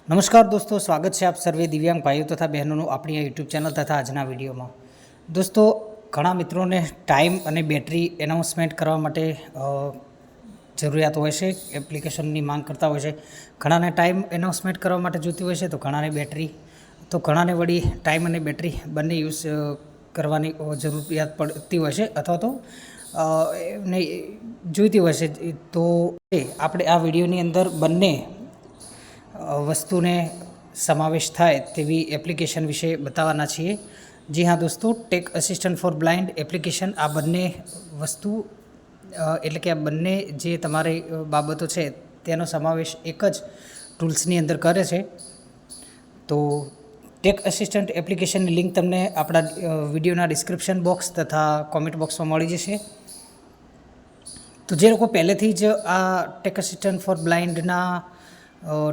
નમસ્કાર દોસ્તો, સ્વાગત છે આપ સર્વે દિવ્યાંગ ભાઈઓ તથા બહેનોનું આપણી આ યુટ્યુબ ચેનલ તથા આજના વિડીયોમાં. દોસ્તો, ઘણા મિત્રોને ટાઈમ અને બેટરી એનાઉન્સમેન્ટ કરવા માટે જરૂરિયાત હોય છે, એપ્લિકેશનની માંગ કરતા હોય છે. ઘણાને ટાઈમ એનાઉન્સમેન્ટ કરવા માટે જોઈતી હોય છે, તો ઘણાને બેટરી, તો ઘણાને વળી ટાઈમ અને બેટરી બંને યુઝ કરવાની જરૂરિયાત પડતી હોય છે અથવા તો એમને જોઈતી હોય છે. તો આપણે આ વિડીયોની અંદર બંને વસ્તુને સમાવેશ થાય તેવી એપ્લિકેશન વિશે બતાવવાના છીએ. જી હા દોસ્તો, tech assistant for blind application આ બંને વસ્તુ એટલે કે આ બંને જે તમારી બાબતો છે તેનો સમાવેશ એક જ ટૂલ્સની અંદર કરે છે. તો ટેક અસિસ્ટન્ટ એપ્લિકેશનની લિંક તમને આપણા વિડીયોના ડિસ્ક્રિપ્શન બોક્સ તથા કોમેન્ટ બોક્સમાં મળી જશે. તો જે લોકો પહેલેથી જ આ ટેક અસિસ્ટન્ટ ફોર બ્લાઇન્ડના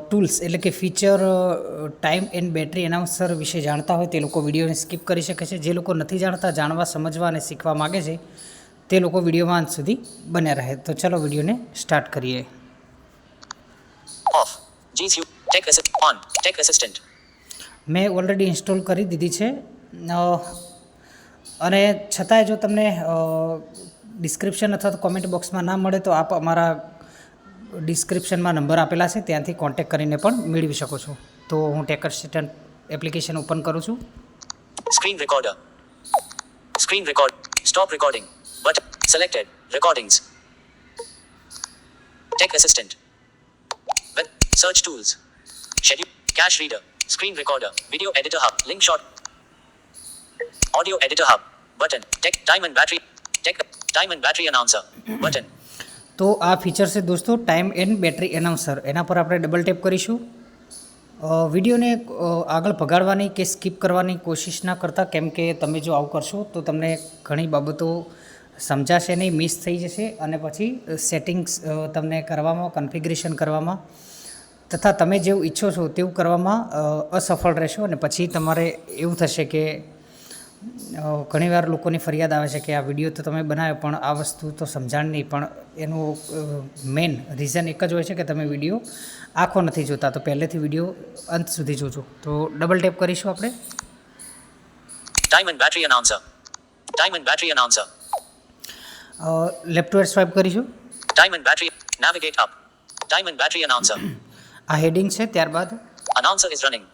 ટૂલ્સ એટલે કે feature time and battery announcer વિશે જાણતા હોય તે લોકો વિડીયોને સ્કીપ કરી શકે છે. જે લોકો નથી જાણતા, જાણવા, સમજવા અને શીખવા માગે છે તે લોકો વિડીયોમાં અંત સુધી બન્યા રહે. તો ચલો વિડીયોને સ્ટાર્ટ કરીએ. મેં ઓલરેડી ઇન્સ્ટોલ કરી દીધી છે અને છતાંય જો તમને ડિસ્ક્રિપ્શન અથવા તો કોમેન્ટ બોક્સમાં ના મળે તો આપ અમારા ડિસ્ક્રિપ્શનમાં નંબર આપેલા છે, ત્યાંથી કોન્ટેક્ટ કરીને પણ મેળવી શકો છો. તો હું ટેક અસિસ્ટન્ટ એપ્લિકેશન ઓપન કરું છું. Screen recorder. Screen record. Stop recording. But selected. Recordings. Tech assistant. Web. Search tools. Schedule. Cache reader. Screen recorder. Video editor hub. Link short. Audio editor hub. Button. Tech. Time and battery. Tech. Time and battery announcer. Button. તો આ feature છે દોસ્તો time and battery announcer. એના પર આપણે double tap કરીશું. વિડીયોને આગળ ભગાડવાની કે સ્કીપ કરવાની કોશિશ ના કરતા, કેમ કે તમે જો આવું કરશો તો તમને ઘણી બાબતો સમજાશે નહીં, મિસ થઈ જશે અને પછી સેટિંગ્સ તમને કરવામાં, કન્ફિગરેશન કરવામાં તથા તમે જેવું ઈચ્છો છો તેવું કરવામાં અસફળ રહેશો. અને પછી તમારે એવું થશે કે ઘણીવાર લોકોની ફરિયાદ આવે છે કે આ વિડીયો તો તમે બનાવ્યો પણ આ વસ્તુ તો સમજાણ નહીં. પણ એનું મેઇન રીઝન એક જ હોય છે કે તમે વિડીયો આખો નથી જોતા. તો પહેલેથી વિડીયો અંત સુધી જોજો. તો ડબલ ટેપ કરીશું આપણે. Time and battery announcer. Time and battery announcer. Left to right swipe કરીશું. Time and battery. Navigate up. Time and battery announcer. આ હેડિંગ છે. ત્યારબાદ Announcer is running.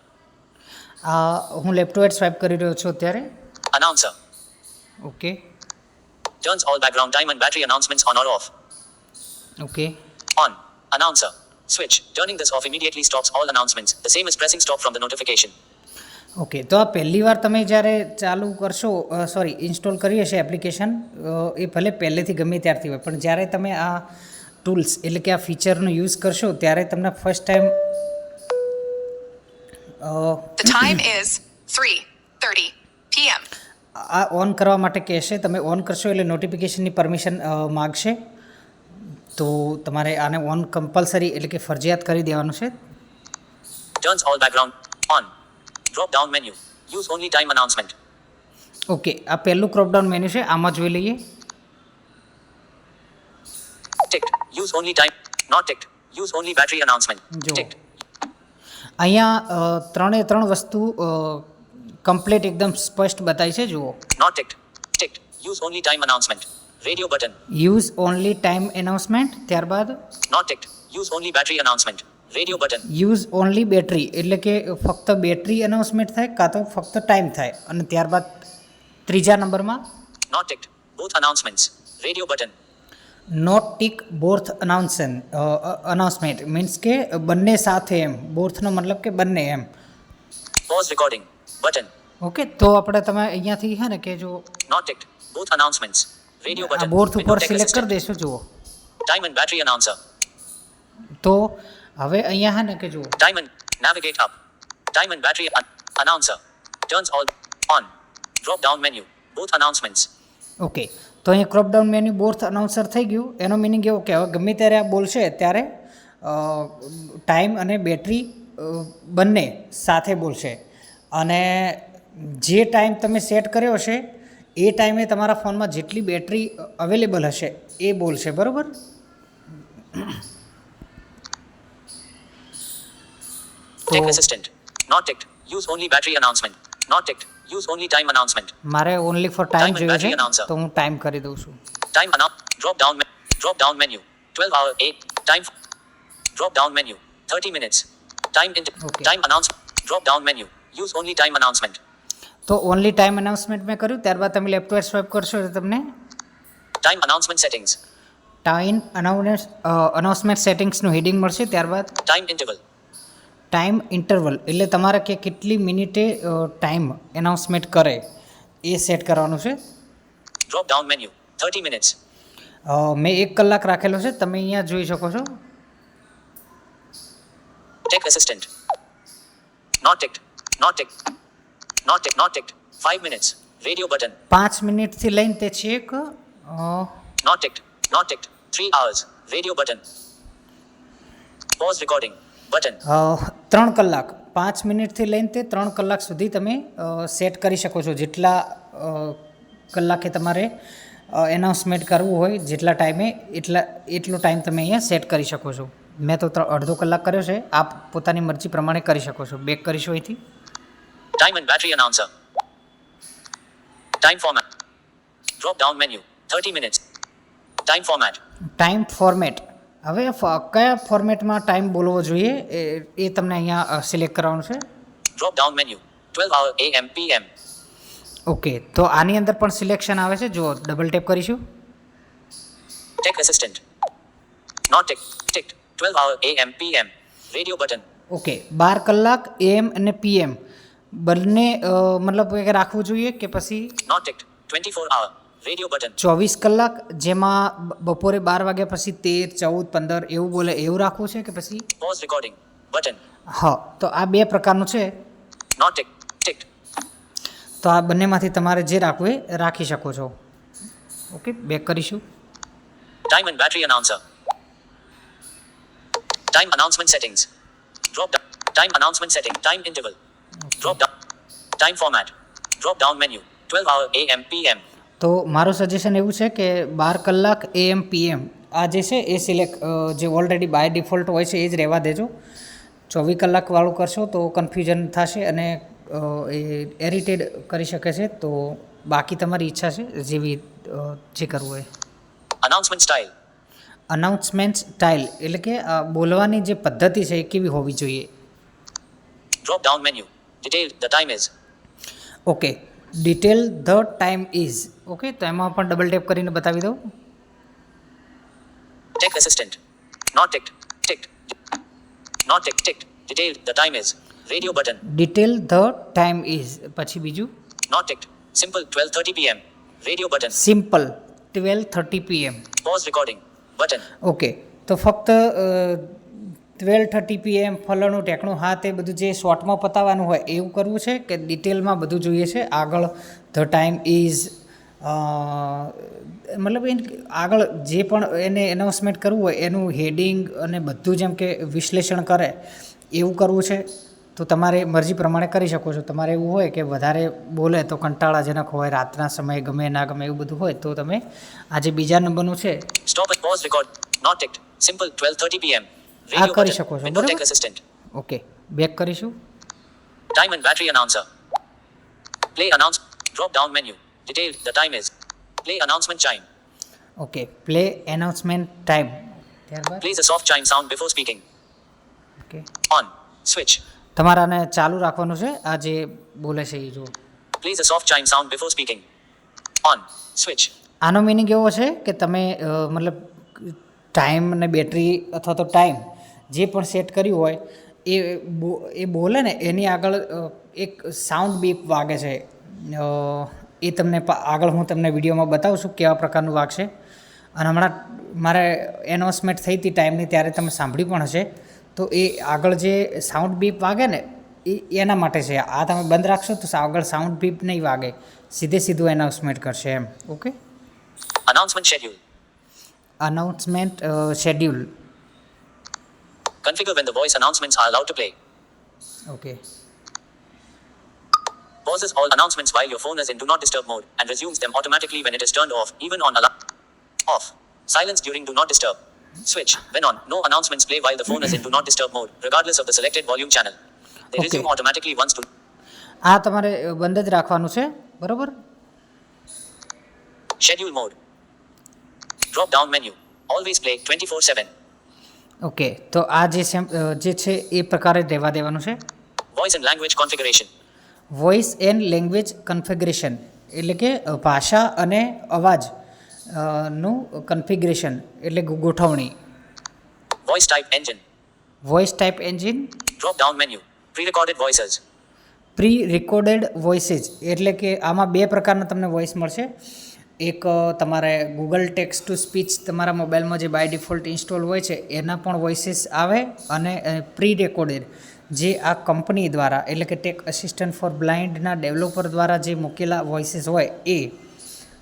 હું લેફ્ટ ટુ રાઇટ સ્વાઇપ કરી રહ્યો છું અત્યારે. Announcer. Okay Turns all background time and battery announcements on or off. Okay On. Announcer. Switch. Turning this off immediately stops all announcements. The same as pressing stop from the notification. Okay. તો આ પહેલી વાર તમે જ્યારે ચાલુ કરશો, install કરી હશે એપ્લિકેશન, એ ભલે પહેલેથી ગમે ત્યારથી હોય, પણ જ્યારે તમે આ ટૂલ્સ એટલે કે આ ફીચરનો યુઝ કરશો ત્યારે તમને first time The time is 3:30 p.m. આ ઓન કરવા માટે કહેશે. તમે ઓન કરશો એટલે નોટિફિકેશનની પરમિશન માગશે. તો તમારે આને ઓન કમ્પલસરી એટલે કે ફરજિયાત કરી દેવાનું છે. Turns all background on. Drop down menu. Use only time announcement. Okay. આ પહેલું ક્રોપડાઉન મેન્યુ છે, આમાં જોઈ લઈએ. Ticked. Use only time. Not ticked. Use only battery announcement. જો Ticked. અહીંયા ત્રણે ત્રણ વસ્તુ કમ્પ્લીટ એકદમ સ્પષ્ટ બતાવી છે. જુઓ, Not ticked. Ticked. Use only time announcement. Radio button. Use only time announcement. ત્યારબાદ Not ticked. Use only battery announcement. Radio button. Use only battery એટલે કે ફક્ત બેટરી એનાઉન્સમેન્ટ થાય કાં તો ફક્ત ટાઈમ થાય. અને ત્યારબાદ ત્રીજા નંબરમાં Not ticked. Both announcements. Radio button. Not tick both announcement means કે બંને સાથે એમ. બોર્થનો મતલબ કે બંને એમ. Pause recording. Button. ઓકે. તો આપણે તમે અહીંયાથી છે ને કે જો Not ticked. Both announcements. Radio આ button. બોર્થ Window ઉપર tech સિલેક્ટ કરી assistant. દઈશું. જુઓ, Time and battery announcer. તો હવે અહીંયા છે ને કે જુઓ, Time and navigate up. Time and battery announcer. Turns all on. Drop down menu. Both announcements. Okay. તો અહીંયા ક્રોપ ડાઉન મેન્યુ બોર્થ અનાઉન્સર થઈ ગયું. એનો મિનિંગ એવો કે હવે ગમે ત્યારે આ બોલશે ત્યારે ટાઈમ અને બેટરી બંને સાથે બોલશે. અને જે ટાઈમ તમે સેટ કર્યો હશે એ ટાઈમે તમારા ફોનમાં જેટલી બેટરી અવેલેબલ હશે એ બોલશે. બરાબર. Tech assistant. Not ticked. Use only battery announcement. Not ticked. Use only time announcement. મારે only for time Time and જોઈએ battery છે announcer. તો હું ટાઈમ કરી દઉં છું. Time drop down menu. 12 hour 8 time. Drop down menu. 30 minutes. Okay. Time announcement. Drop down menu. Use only time announcement. તો only time announcement મેં કર્યું, ત્યારબાદ તમે લેફ્ટ ટુ સ્વાઇપ કરશો તો તમને Time announcement settings. Time announcement સેટિંગ્સનું heading મળશે. ત્યારબાદ Time interval. ટાઈમ ઇન્ટરવલ એટલે તમારે કે કેટલી મિનિટે ટાઈમ એનાઉન્સમેન્ટ કરે એ સેટ કરવાનું છે. Drop down menu. 30 minutes. મેં 1 કલાક રાખેલો છે, તમે અહીંયા જોઈ શકો છો. Tech assistant. Not ticked. Not ticked. Not ticked. Not ticked. 5 minutes. Radio button. 5 મિનિટથી લઈને તે છેક Not ticked. Not ticked. 3 hours. Radio button. Pause recording. Button. 3 કલાક 5 મિનિટથી લઈને તે 3 કલાક સુધી તમે સેટ કરી શકો છો. જેટલા કલાકે તમારે એનાઉન્સમેન્ટ કરવું હોય, જેટલા ટાઈમે એટલો ટાઈમ તમે અહીંયા સેટ કરી શકો છો. મેં તો અડધો કલાક કર્યો છે, આપ પોતાની મરજી પ્રમાણે કરી શકો છો. બેક કરીશું અહીંથી. Time and battery announcer. Time format. Drop down menu. 30 minutes. Time format. Time format. હવે કયા ફોર્મેટમાં ટાઈમ બોલવો જોઈએ એ તમને અહીંયા સિલેક્ટ કરવાનું છે. Drop down menu. 12 hour AM PM. Okay, તો આની અંદર પણ સિલેક્શન આવે છે. જો ડબલ ટેપ કરીશું. Tech assistant. Not ticked. Ticked. 12 hour AM PM. Radio button. Okay, 12 કલાક AM અને PM બંને મતલબ કે રાખવું જોઈએ કે પછી Not ticked. 24 hour. Radio button. 24 કલાક જેમાં બપોરે 12 વાગ્યા પછી 13, 14, 15 એવું બોલે એવું રાખવું છે કે પછી Pause recording. Button. હા, તો આ બે પ્રકારનું છે. Not ticked. Ticked. તો આ બંનેમાંથી તમારે જે રાખવું એ રાખી શકો છો. ઓકે, બેક કરીશું. Time and battery announcer. Time announcement settings. Drop down. Time announcement setting. Time interval. Drop down. Time format. Drop down menu. 12 hour AM PM. તો મારું સજેશન એવું છે કે 12 કલાક AM PM આ જે છે એ સિલેક્ટ જે ઓલરેડી બાય ડિફોલ્ટ હોય છે એ જ રહેવા દેજો. 24 કલાકવાળું કરશો તો કન્ફ્યુઝન થશે અને એ એરિટેડ કરી શકે છે. તો બાકી તમારી ઈચ્છા છે જેવી જે કરવું હોય. Announcement style. અનાઉન્સમેન્ટ સ્ટાઇલ એટલે કે બોલવાની જે પદ્ધતિ છે એ કેવી હોવી જોઈએ. Drop down menu. Detail. The time is. Okay, detail the time is. Okay, તો એમાં પણ ડબલ ટેપ કરીને બતાવી દઉં. Tech assistant. Not ticked. Ticked. Not ticked. Ticked. Detail. The time is. Radio button. Detail the time is પછી બીજું Not ticked. Simple. 12:30 PM. Radio button. Simple 12:30 PM. Pause recording. Button. Okay, તો ફક્ત 12:30 PM ફલાણું ટેકણું હા તે બધું જે શોર્ટમાં પતાવવાનું હોય એવું કરવું છે કે ડિટેલમાં બધું જોઈએ છે. આગળ ધ ટાઈમ ઇઝ મતલબ એ આગળ જે પણ એને એનાઉન્સમેન્ટ કરવું હોય એનું હેડિંગ અને બધું જેમ કે વિશ્લેષણ કરે એવું કરવું છે. તો તમારે મરજી પ્રમાણે કરી શકો છો. તમારે એવું હોય કે વધારે બોલે તો કંટાળાજનક હોય, રાતના સમયે ગમે ના ગમે એવું બધું હોય તો તમે આ જે બીજા નંબરનું છે Stop and pause record. Not ticked. Simple. 12:30 PM. આ કરી શકો છો. Window Tech બરાબર. assistant. ઓકે, બેક કરીશું. Time and battery announcer. Play announce. Drop down menu. Detail. The time is. Play announcement chime. Okay, play announcement time. ત્યારબાદ Plays a soft chime sound before speaking. Okay, On. Switch. તમારે આને ચાલુ રાખવાનું છે. આ જે બોલે છે એ જુઓ. Plays a soft chime sound before speaking. On. Switch. આનો મિનિંગ એવો છે કે તમે મતલબ ટાઈમ અને બેટરી અથવા તો ટાઈમ જે પણ સેટ કર્યું હોય એ બોલે ને એની આગળ એક સાઉન્ડ બીપ વાગે છે. એ તમને આગળ હું તમને વિડીયોમાં બતાવું છું કેવા પ્રકારનું વાગશે. અને હમણાં મારે એનાઉન્સમેન્ટ થઈ હતી ટાઈમની ત્યારે તમે સાંભળ્યું પણ હશે. તો એ આગળ જે સાઉન્ડ બીપ વાગે ને એના માટે છે. આ તમે બંધ રાખશો તો આગળ સાઉન્ડ બીપ નહીં વાગે, સીધું એનાઉન્સમેન્ટ કરશે એમ. Okay, Announcement schedule. Announcement schedule. Configure when the voice announcements are allowed to play. Okay, Pauses all announcements while your phone is in do not disturb mode and resumes them automatically when it is turned off, even on alarm. Off. Silence during do not disturb. Switch. When on, no announcements play while the phone is in do not disturb mode, regardless of the selected volume channel. They Okay. resume automatically once to આ તમારે બંધ જ રાખવાનું છે, બરાબર. schedule mode. Drop down menu. Always play 24/7. Okay, તો આ જે છે એ પ્રકારે રહેવા દેવાનું છે. Voice and language configuration. Voice and language configuration એટલે કે ભાષા અને અવાજ નું કન્ફિગરેશન એટલે ગોઠવણી. Voice type engine. Voice type engine. Drop down menu. Pre-recorded voices. Pre recorded voices એટલે કે આમાં બે પ્રકારના તમને વોઇસ મળશે. એક તમારે ગૂગલ ટેક્સ્ટ ટુ સ્પીચ તમારા મોબાઈલમાં જે બાય ડિફોલ્ટ ઇન્સ્ટોલ હોય છે એના પણ વોઇસીસ આવે, અને પ્રી રેકોર્ડેડ જે આ કંપની દ્વારા એટલે કે ટેક અસિસ્ટન્ટ ફોર બ્લાઇન્ડના ડેવલપર દ્વારા જે મૂકેલા વોઇસીસ હોય એ.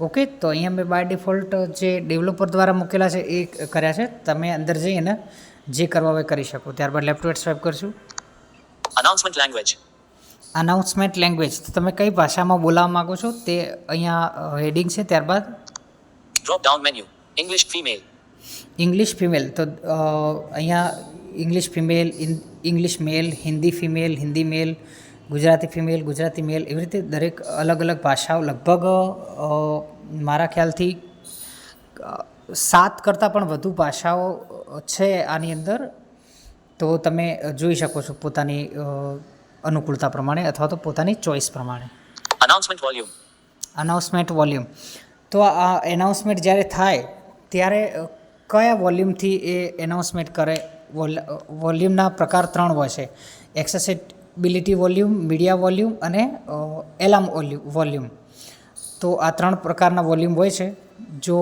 ઓકે, તો અહીંયા મેં બાય ડિફોલ્ટ જે ડેવલપર દ્વારા મૂકેલા છે એ કર્યા છે. તમે અંદર જઈને જે કરવા હોય કરી શકો. ત્યારબાદ લેફ્ટ ટુ રાઇટ સ્વાઇપ કરશું. Announcement language. અનાઉન્સમેન્ટ લેંગ્વેજ, તો તમે કઈ ભાષામાં બોલાવવા માગો છો તે અહીંયા હેડિંગ છે. ત્યારબાદ Drop down menu. English female. English female, તો અહીંયા ઇંગ્લિશ ફિમેલ, ઇંગ્લિશ મેલ, હિન્દી ફિમેલ, હિન્દી મેલ, ગુજરાતી ફિમેલ, ગુજરાતી મેલ, એવી રીતે દરેક અલગ અલગ ભાષાઓ લગભગ મારા ખ્યાલથી 7 કરતાં પણ વધુ ભાષાઓ છે આની અંદર. તો તમે જોઈ શકો છો પોતાની અનુકૂળતા પ્રમાણે અથવા તો પોતાની ચોઈસ પ્રમાણે. Announcement volume. અનાઉન્સમેન્ટ વોલ્યુમ, તો આ એનાઉન્સમેન્ટ જ્યારે થાય ત્યારે કયા વોલ્યુમથી એ એનાઉન્સમેન્ટ કરે. વોલ્યુમના પ્રકાર 3 હોય છે: એક્સેસિબિલિટી વોલ્યુમ, મીડિયા વોલ્યુમ અને એલાર્મ વોલ્યુમ. તો આ 3 પ્રકારના વોલ્યુમ હોય છે. જો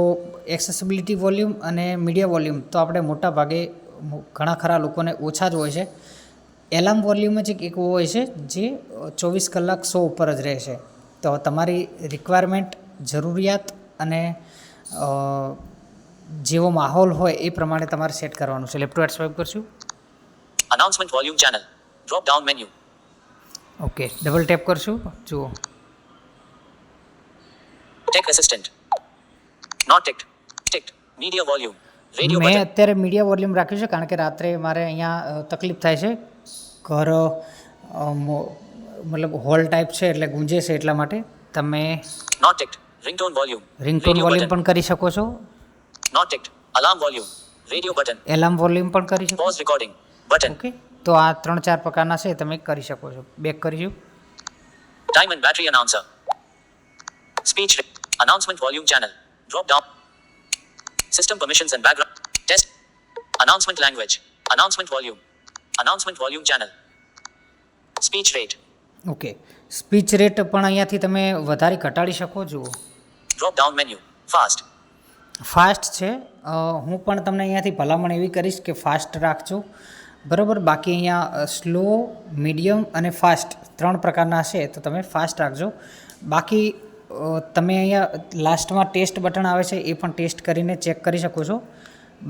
એક્સેસિબિલિટી વોલ્યુમ અને મીડિયા વોલ્યુમ તો આપણે મોટા ભાગે ઘણા ખરા લોકોને ઓછા જ હોય છે. એલાર્મ વોલ્યુમ જ એક એવો હોય છે જે 24 કલાક 100 ઉપર જ રહે છે. તો તમારી રિક્વાયરમેન્ટ, જરૂરિયાત અને જેવો માહોલ હોય એ પ્રમાણે તમારે સેટ કરવાનું છે. લેફ્ટ ટુ રાઇટ સ્વાઇપ કરશું. Announcement volume channel. Drop down menu. Okay, double tap કરશું. જુઓ, Tech assistant. Not ticked. Ticked. Media volume. Radio મેં button. અત્યારે મીડિયા વોલ્યુમ રાખ્યું છે કારણ કે રાત્રે મારે અહીંયા તકલીફ થાય છે. ઘર મતલબ હોલ ટાઈપ છે એટલે ગુંજે છે, એટલા માટે. તમે Not ticked. Ringtone volume. Ringtone Radio volume button. પણ કરી શકો છો. Not ticked. Alarm volume. Radio button. Alarm volume પણ કરી શકો. Pause recording. Button. ઓકે, તો આ 3-4 પ્રકારના છે, તમે કરી શકો છો. બેક કરીશું. Time and battery announcer. Speech. Announcement volume channel. Drop down. System permissions and background. Test. Announcement language. Announcement volume. Announcement volume channel. Speech rate. Okay, speech rate પણ અહીંયાથી તમે વધારી ઘટાડી શકો. જુઓ, Drop down menu. Fast. Fast છે. હું પણ તમને અહીંયાથી ભલામણ એવી કરીશ કે ફાસ્ટ રાખજો, બરાબર. બાકી અહીંયા સ્લો, મીડિયમ અને ફાસ્ટ 3 પ્રકારના છે, તો તમે ફાસ્ટ રાખજો. બાકી તમે અહીંયા લાસ્ટમાં ટેસ્ટ બટન આવે છે એ પણ ટેસ્ટ કરીને ચેક કરી શકો છો.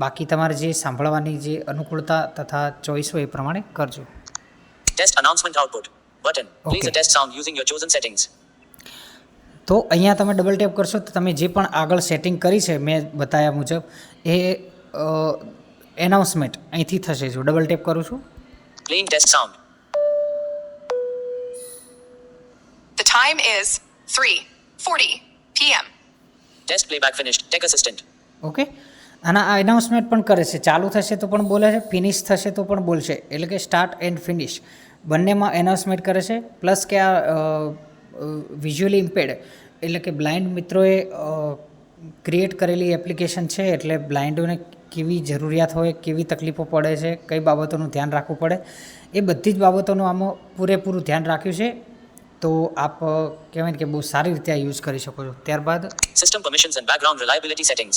બાકી તમારે જે સાંભળવાની જે અનુકૂળતા તથા ચોઈસ હોય એ પ્રમાણે કરજો. Test announcement output. Button. Plays Okay. a test sound using your chosen settings. તો અહીંયા તમે ડબલ ટેપ કરશો તો તમે જે પણ આગળ સેટિંગ કરી છે મેં બતાવ્યા મુજબ એ એનાઉન્સમેન્ટ અહીંથી થશે. જો ડબલ ટેપ કરું છું. Playing test sound. The time is 3:40 p.m. Test playback finished. Tech assistant. Okay, આના આ એનાઉન્સમેન્ટ પણ કરે છે. ચાલુ થશે તો પણ બોલે છે, ફિનિશ થશે તો પણ બોલશે. એટલે કે સ્ટાર્ટ એન્ડ ફિનિશ બંનેમાં એનાઉન્સમેન્ટ કરે છે. પ્લસ કે આ વિઝ્યુઅલી ઇમ્પેર્ડ એટલે કે બ્લાઇન્ડ મિત્રોએ ક્રિએટ કરેલી એપ્લિકેશન છે, એટલે બ્લાઇન્ડોને કેવી જરૂરિયાત હોય, કેવી તકલીફો પડે છે, કઈ બાબતોનું ધ્યાન રાખવું પડે, એ બધી જ બાબતોનું આમાં પૂરેપૂરું ધ્યાન રાખ્યું છે. તો આપ કહેવાય ને કે બહુ સારી રીતે આ યુઝ કરી શકો છો. ત્યારબાદ System permissions and background reliability settings.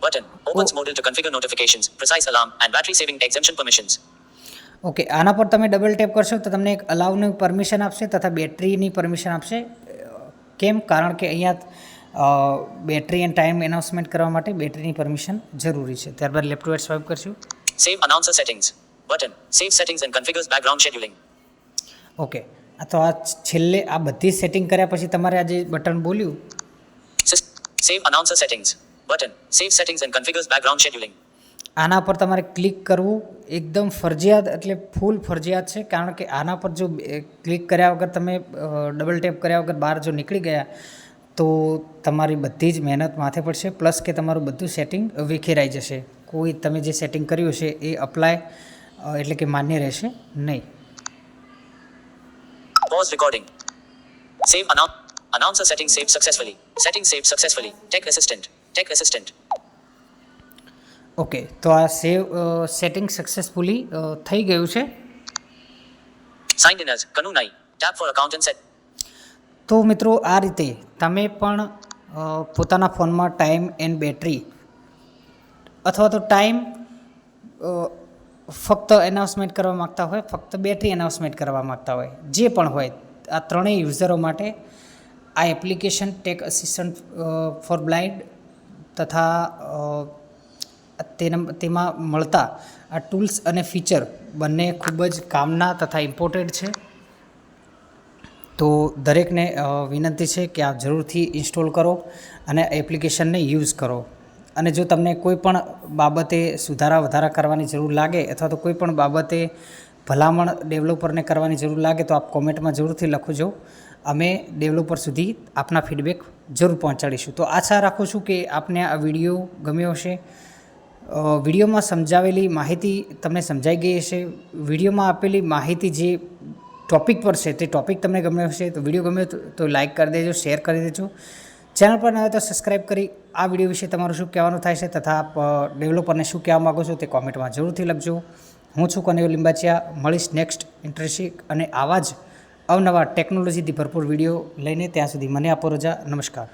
Button. Opens modal to configure notifications, precise alarm, and battery saving exemption permissions. Okay, આના પર તમે ડબલ ટેપ કરશો તો તમને એક અલાઉની પરમિશન આપશે તથા બેટરીની પરમિશન આપશે. કેમ? કારણ કે અહીંયા બેટરી એન્ડ ટાઈમ એનાઉન્સમેન્ટ કરવા માટે બેટરીની પરમિશન જરૂરી છે. ત્યારબાદ લેફ્ટ ટુ રાઇટ સ્વાઇપ કરશું. Save announcer settings. Button. Save settings and configures background scheduling. Okay, તો આ છેલ્લે આ બધી સેટિંગ કર્યા પછી તમારે આ જે બટન બોલ્યું Save announcer settings. Button. Save settings and configures background scheduling. આના પર તમારે ક્લિક કરવું એકદમ ફરજિયાત, એટલે ફૂલ ફરજિયાત છે, કારણ કે આના પર જો ક્લિક કર્યા વગર તમે ડબલ ટેપ કર્યા વગર બહાર જો નીકળી ગયા તો તમારી બધી જ મહેનત માથે પડશે, પ્લસ કે તમારું બધું સેટિંગ વિખેરાઈ જશે. કોઈ તમે જે સેટિંગ કર્યું છે એ અપ્લાય એટલે કે માન્ય રહેશે નહીં. Pause recording. Save announcer settings saved successfully. Settings saved successfully. Tech assistant. Tech assistant. Okay, તો આ સેટિંગ સક્સેસફુલી થઈ ગયું છે. Signed in as Kanu Nai. Tap for account and set. તો મિત્રો આ રીતે તમે પણ પોતાના ફોનમાં ટાઈમ એન્ડ બેટરી અથવા તો ટાઈમ ફક્ત એનાઉન્સમેન્ટ કરવા માગતા હોય, ફક્ત બેટરી એનાઉન્સમેન્ટ કરવા માગતા હોય, જે પણ હોય, આ ત્રણેય યુઝરો માટે આ application tech assistant for blind તથા તેમાં મળતા આ ટૂલ્સ અને ફીચર બંને ખૂબ જ કામના તથા ઇમ્પોર્ટન્ટ છે. તો દરેકને વિનંતી છે કે આપ જરૂરથી ઇન્સ્ટોલ કરો અને એપ્લિકેશનને યુઝ કરો. અને જો તમને કોઈ પણ બાબતે સુધારા વધારા કરવાની જરૂર લાગે અથવા તો કોઈ પણ બાબતે ભલામણ ડેવલપરને કરવાની જરૂર લાગે તો આપ કોમેન્ટમાં જરૂરથી લખજો. અમે ડેવલપર સુધી આપના ફીડબેક જરૂર પહોંચાડીશું. તો આશા રાખું છું કે આપને આ વિડીયો ગમ્યો હશે. વિડીયોમાં સમજાવેલી માહિતી તમને સમજાઈ ગઈ હશે. વિડીયોમાં આપેલી માહિતી જે ટૉપિક પર છે તે ટૉપિક તમને ગમ્યો હશે. તો વિડીયો ગમ્યો તો લાઇક કરી દેજો, શેર કરી દેજો. ચેનલ પર ન હોય તો સબસ્ક્રાઈબ કરી આ વિડીયો વિશે તમારું શું કહેવાનું થાય છે તથા આપ ડેવલપરને શું કહેવા માગો છો તે કોમેન્ટમાં જરૂરથી લખજો. હું છું કનૈયો લિંબાચિયા. મળીશ નેક્સ્ટ ઇન્ટરેસ્ટિંગ અને આવા જ અવનવા ટેકનોલોજીથી ભરપૂર વિડીયો લઈને. ત્યાં સુધી મને આપો રજા. નમસ્કાર.